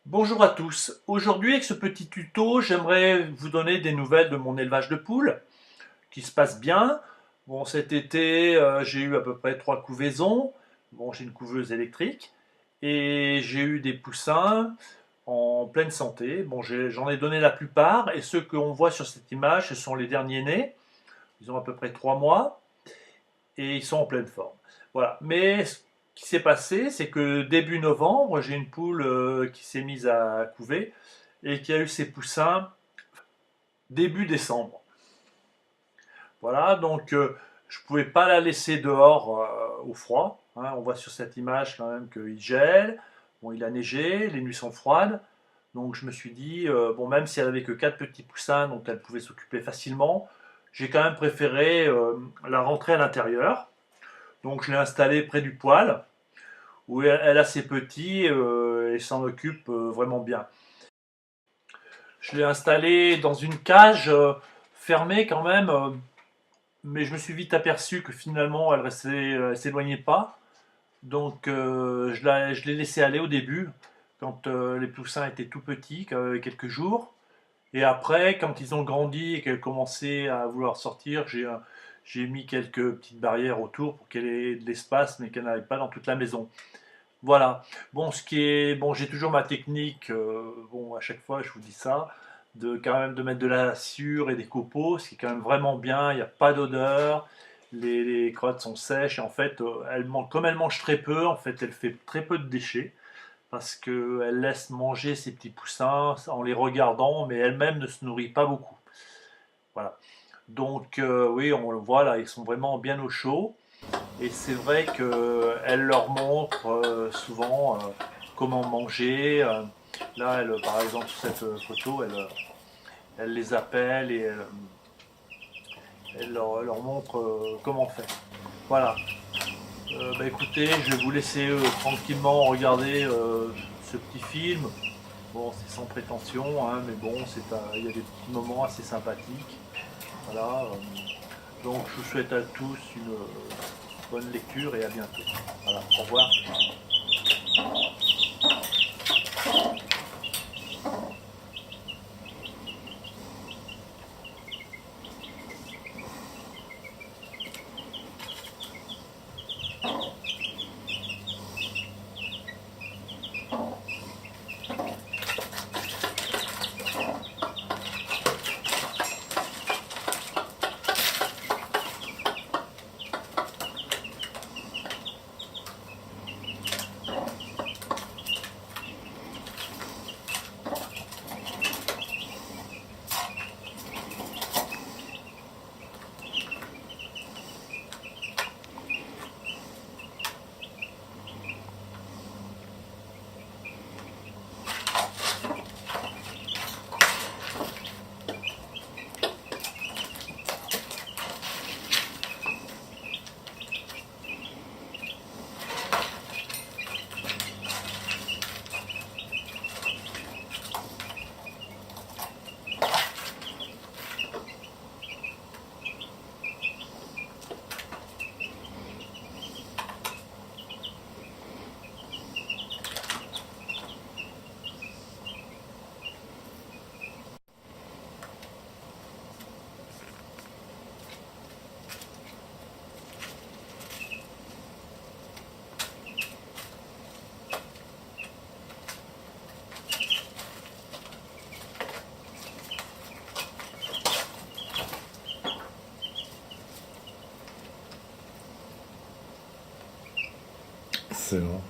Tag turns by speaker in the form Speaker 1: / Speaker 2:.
Speaker 1: Bonjour à tous. Aujourd'hui, avec ce petit tuto, j'aimerais vous donner des nouvelles de mon élevage de poules qui se passe bien. Bon, cet été, j'ai eu à peu près 3 couvaisons. Bon, j'ai une couveuse électrique et j'ai eu des poussins en pleine santé. Bon, j'en ai donné la plupart et ceux qu'on voit sur cette image, ce sont les derniers nés. Ils ont à peu près 3 mois et ils sont en pleine forme. Voilà. Mais ce qui s'est passé, c'est que début novembre, j'ai une poule qui s'est mise à couver et qui a eu ses poussins début décembre. Voilà, donc je ne pouvais pas la laisser dehors au froid, hein. On voit sur cette image quand même qu'il gèle. Bon, il a neigé, les nuits sont froides. Donc je me suis dit, bon, même si elle avait que 4 petits poussins dont elle pouvait s'occuper facilement, j'ai quand même préféré la rentrer à l'intérieur. Donc je l'ai installée près du poêle, où elle a ses petits et s'en occupe vraiment bien. Je l'ai installée dans une cage fermée quand même, mais je me suis vite aperçu que finalement elle s'éloignait pas. Donc je l'ai laissé aller au début, quand les poussins étaient tout petits, quelques jours. Et après, quand ils ont grandi et qu'elle commençait à vouloir sortir, j'ai mis quelques petites barrières autour pour qu'elle ait de l'espace, mais qu'elle n'aille pas dans toute la maison. Voilà. Bon, bon, j'ai toujours ma technique. Bon, à chaque fois, je vous dis ça, de quand même de mettre de la sciure et des copeaux, ce qui est quand même vraiment bien. Il n'y a pas d'odeur. Les crottes sont sèches. Et en fait, comme elle mange très peu, en fait, elle fait très peu de déchets parce qu'elle laisse manger ses petits poussins en les regardant, mais elle-même ne se nourrit pas beaucoup. Voilà. Donc, oui, on le voit là, ils sont vraiment bien au chaud. Et c'est vrai qu'elle leur montre souvent comment manger. Là, par exemple, sur cette photo, elle les appelle et elle leur montre comment faire. Voilà. Bah, écoutez, je vais vous laisser tranquillement regarder ce petit film. Bon, c'est sans prétention, hein, mais bon, il y a des petits moments assez sympathiques. Voilà. Donc, je vous souhaite à tous une bonne lecture et à bientôt. Voilà, au revoir.
Speaker 2: C'est bon.